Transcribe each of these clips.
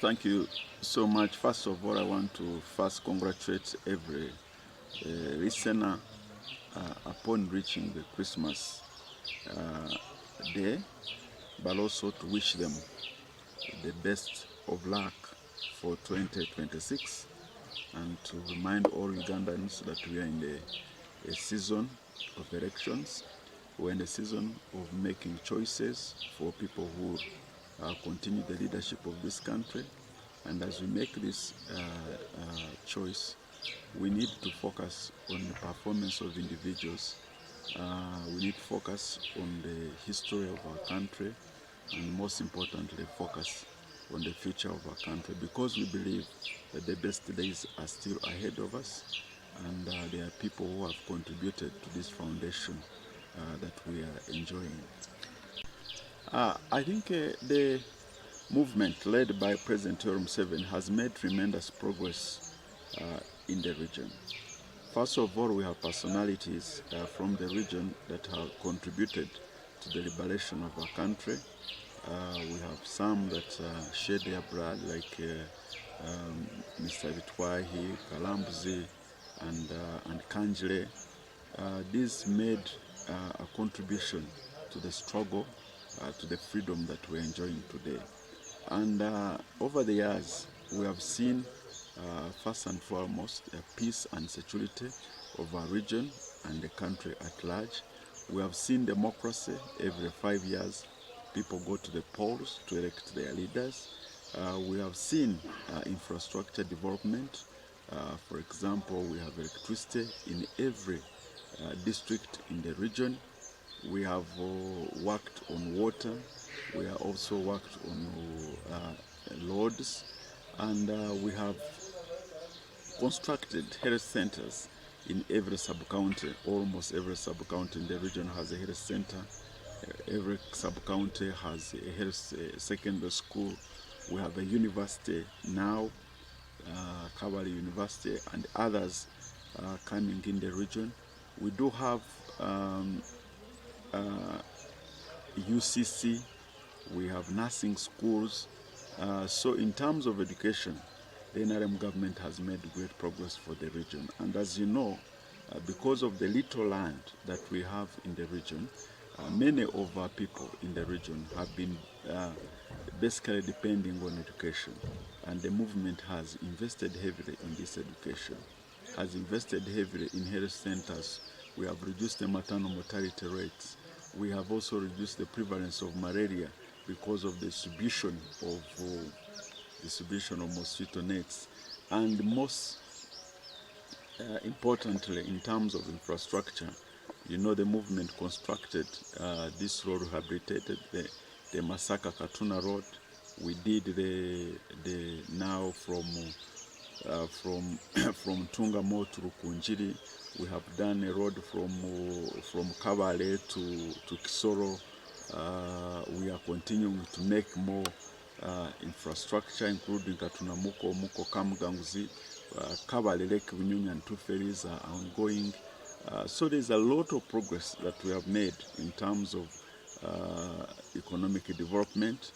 Thank you so much. First of all, I want to first congratulate every listener upon reaching the Christmas day, but also to wish them the best of luck for 2026, and to remind all Ugandans that we are in a season of elections. We're in a season of making choices for people who continue the leadership of this country. And as we make this choice, we need to focus on the performance of individuals. We need to focus on the history of our country, and most importantly, focus on the future of our country, because we believe that the best days are still ahead of us, and there are people who have contributed to this foundation that we are enjoying. I think the movement led by President Yoweri Museveni has made tremendous progress in the region. First of all, we have personalities from the region that have contributed to the liberation of our country. We have some that shed their blood, like Mr. Bitwahi, Kalambuzi, and Kanjire. These made a contribution to the struggle, to the freedom that we're enjoying today. And over the years, we have seen, first and foremost, peace and security of our region and the country at large. We have seen democracy. Every 5 years, people go to the polls to elect their leaders. We have seen infrastructure development. For example, we have electricity in every district in the region. We have worked on water. We have also worked on roads, and we have constructed health centers in every sub-county. Almost every sub-county in the region has a health center. Every sub-county has a health secondary school. We have a university now, Kabale University, and others coming in the region. We do have UCC, we have nursing schools. So in terms of education, the NRM government has made great progress for the region. And as you know, because of the little land that we have in the region, many of our people in the region have been basically depending on education. And the movement has invested heavily in this education, has invested heavily in health centers. We have reduced the maternal mortality rates. We have also reduced the prevalence of malaria because of the distribution of mosquito nets. And most importantly, in terms of infrastructure, you know, the movement constructed this road, rehabilitated the Masaka Katuna road. We did the now from Tungamo to Rukunjiri. We have done a road from Kabale to Kisoro. We are continuing to make more infrastructure, including Katuna Muko Kamuganguzi, Kabale Lake Bunyunyi, and two ferries are ongoing. So there's a lot of progress that we have made in terms of economic development.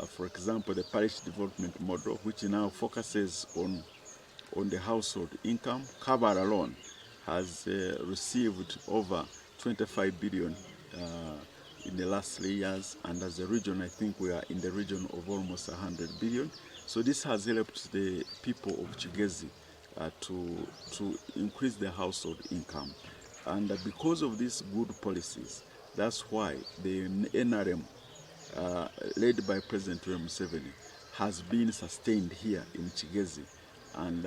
For example, the parish development model, which now focuses on the household income. Kabale alone has received over 25 billion in the last 3 years, and as a region, I think we are in the region of almost 100 billion. So this has helped the people of Kigezi to increase their household income. And because of these good policies, that's why the NRM, led by President Yoweri Museveni, has been sustained here in Kigezi, and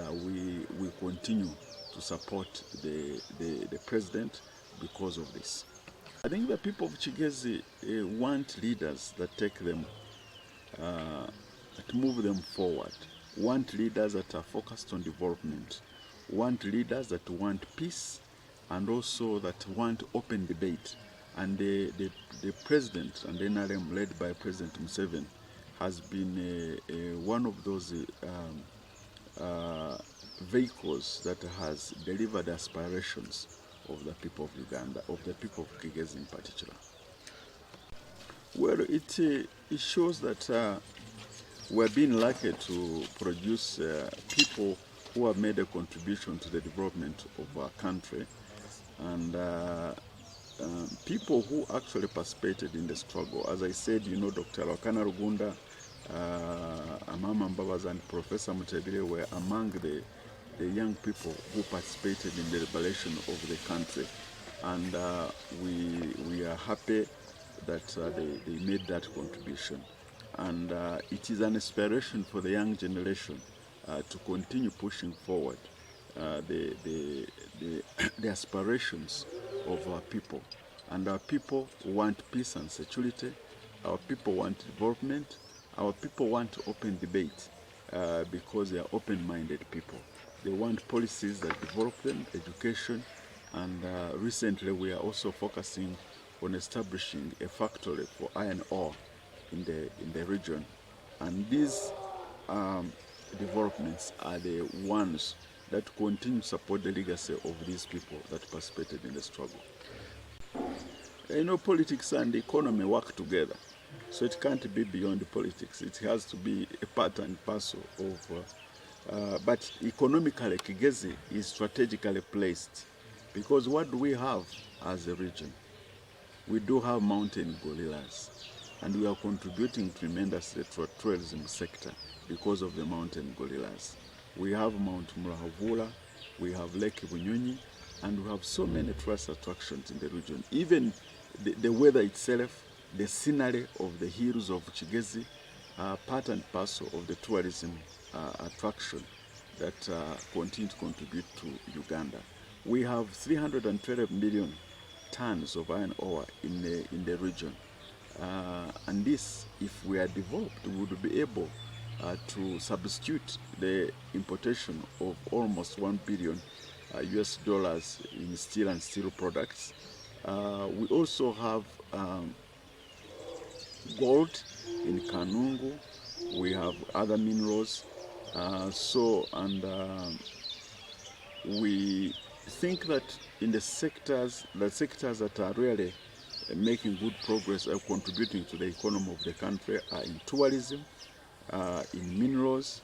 we continue to support the president because of this. I think the people of Kigezi want leaders that take them, that move them forward, want leaders that are focused on development, want leaders that want peace, and also that want open debate. And the president and the NRM, led by President Museveni, has been one of those vehicles that has delivered aspirations of the people of Uganda, of the people of Kigezi in particular. Well, it shows that we're being lucky to produce people who have made a contribution to the development of our country, and people who actually participated in the struggle. As I said, you know, Dr. Wakana Rugunda, Amama Mbabazi, and Professor Mutebile were among the young people who participated in the liberation of the country. And we are happy that they made that contribution. And it is an inspiration for the young generation to continue pushing forward the aspirations of our people. And our people want peace and security. Our people want development. Our people want open debate because they are open-minded people. They want policies that develop them, education, and recently we are also focusing on establishing a factory for iron ore in the region. And these developments are the ones that continue to support the legacy of these people that participated in the struggle. You know, politics and the economy work together, so it can't be beyond politics. It has to be a part and parcel of. But economically, Kigezi is strategically placed because what do we have as a region? We do have mountain gorillas, and we are contributing tremendously to the tourism sector because of the mountain gorillas. We have Mount Murahavula, we have Lake Bunyonyi, and we have so many tourist attractions in the region. Even the weather itself, the scenery of the hills of Kigezi are part and parcel of the tourism attraction that continue to contribute to Uganda. We have 312 million tons of iron ore in the region. And this, if we are developed, we would be able to substitute the importation of almost $1 billion US dollars in steel and steel products. We also have gold in Kanungu. We have other minerals. We think that in the sectors that are really making good progress or contributing to the economy of the country are in tourism, in minerals,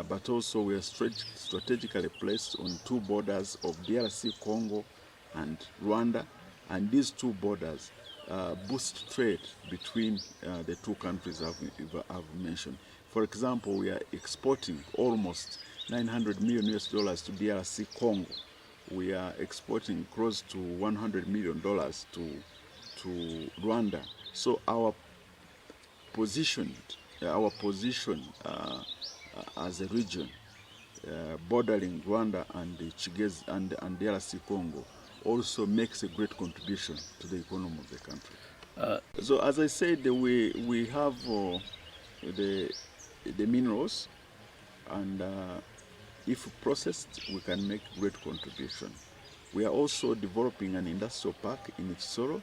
but also we are strategically placed on two borders of DRC, Congo, and Rwanda, and these two borders boost trade between the two countries I've mentioned. For example, we are exporting almost $900 million US dollars to DRC Congo. We are exporting close to $100 million to Rwanda. So our position as a region bordering Rwanda and the Kigezi and DRC Congo also makes a great contribution to the economy of the country. So as I said, we have the minerals, and if processed, we can make great contribution. We are also developing an industrial park in Chisoro,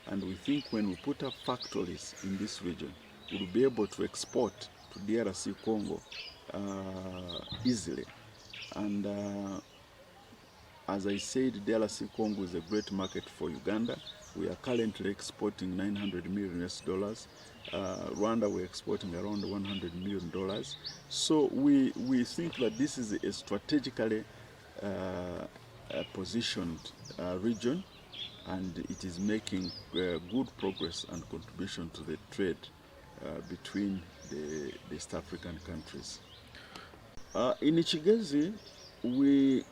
and we think when we put up factories in this region, we will be able to export to DRC Congo easily. And as I said, DRC Congo is a great market for Uganda. We are currently exporting $900 million US dollars. Rwanda, we're exporting around $100 million. So we think that this is a strategically positioned region, and it is making good progress and contribution to the trade between the East African countries. In Kigezi, we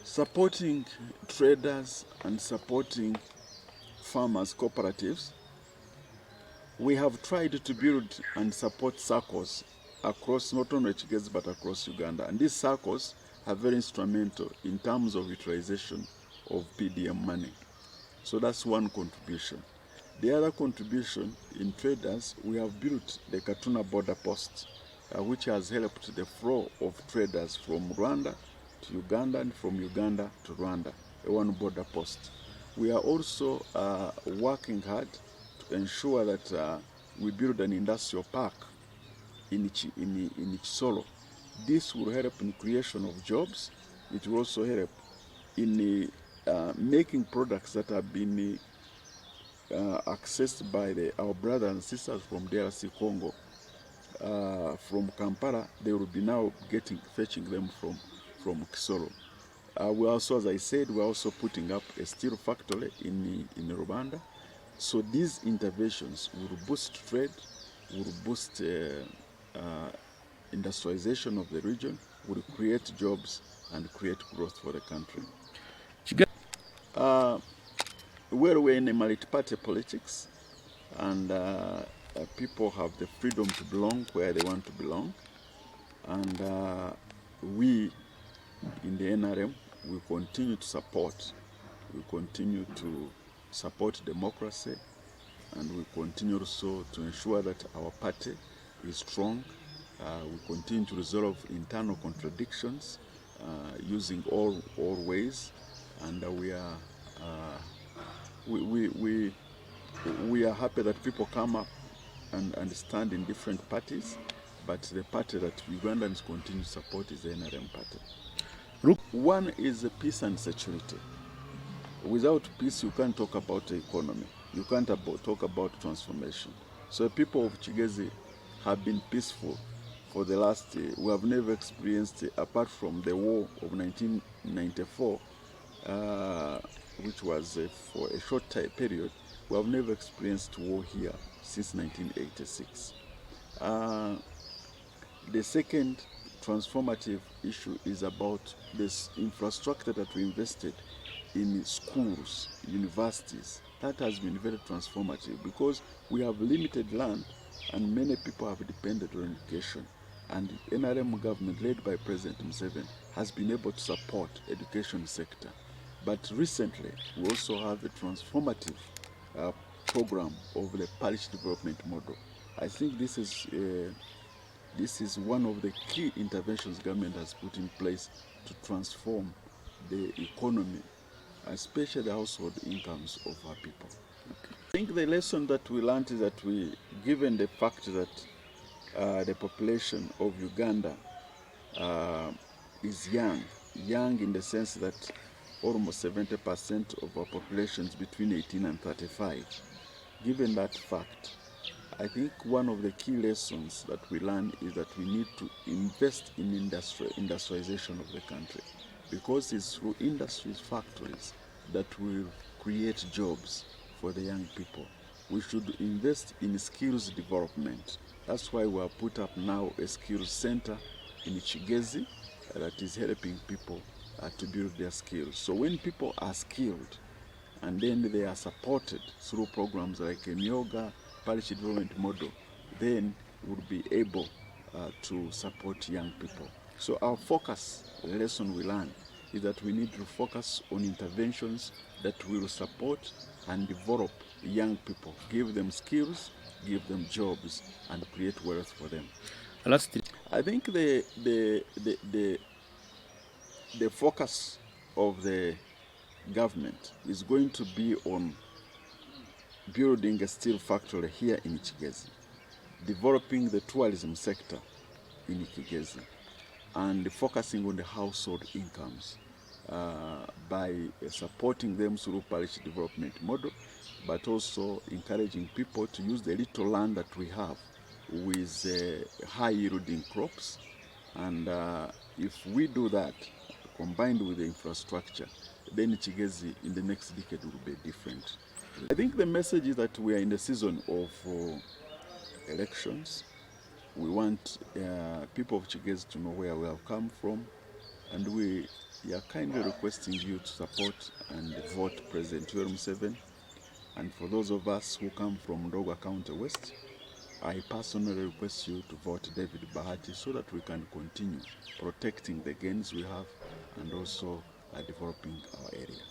supporting traders and supporting farmers cooperatives. We have tried to build and support circles across not only Kigezi but across Uganda, and these circles are very instrumental in terms of utilization of PDM money. So that's one contribution. The other contribution in traders, we have built the Katuna border post, which has helped the flow of traders from Rwanda to Uganda and from Uganda to Rwanda, a one border post. We are also working hard to ensure that we build an industrial park in Chisoro. This will help in creation of jobs. It will also help in making products that have been accessed by our brothers and sisters from DRC Congo, from Kampala. They will be now fetching them from Kisoro. We also, as I said, we're also putting up a steel factory in Rwanda. So these interventions will boost trade, will boost industrialization of the region, will create jobs and create growth for the country. Well, we're in a multi-party politics, and people have the freedom to belong where they want to belong. And we in the NRM, we continue to support. We continue to support democracy, and we continue also to ensure that our party is strong. We continue to resolve internal contradictions using all ways, and we are happy that people come up and stand in different parties, but the party that Ugandans continue to support is the NRM party. One is peace and security. Without peace, you can't talk about the economy. You can't talk about transformation. So the people of Kigezi have been peaceful for the last, we have never experienced, apart from the war of 1994, which was for a short time period, we have never experienced war here since 1986. The second transformative issue is about this infrastructure that we invested in schools, universities. That has been very transformative because we have limited land and many people have depended on education. And the NRM government led by President Museveni has been able to support education sector. But recently, we also have a transformative program of the parish development model. I think this is one of the key interventions government has put in place to transform the economy, especially the household incomes of our people. Okay. I think the lesson that we learned is that given the fact that the population of Uganda is young in the sense that almost 70% of our population is between 18 and 35. Given that fact, I think one of the key lessons that we learn is that we need to invest in industrialization of the country, because it's through industries, factories, that will create jobs for the young people. We should invest in skills development. That's why we have put up now a skills center in Kigezi that is helping people to build their skills. So when people are skilled and then they are supported through programs like a yoga, parish development model, then we'll be able to support young people. So our focus, the lesson we learn, is that we need to focus on interventions that will support and develop young people, give them skills, give them jobs, and create wealth for them. I think the focus of the government is going to be on building a steel factory here in Kigezi, developing the tourism sector in Kigezi, and focusing on the household incomes by supporting them through parish development model, but also encouraging people to use the little land that we have with high yielding crops. And if we do that, combined with the infrastructure, then Kigezi in the next decade will be different. I think the message is that we are in the season of elections. We want people of Kigezi to know where we have come from, and we are kindly requesting you to support and vote President Yoweri Museveni. And for those of us who come from Ndogwa County West, I personally request you to vote David Bahati so that we can continue protecting the gains we have and also developing our area.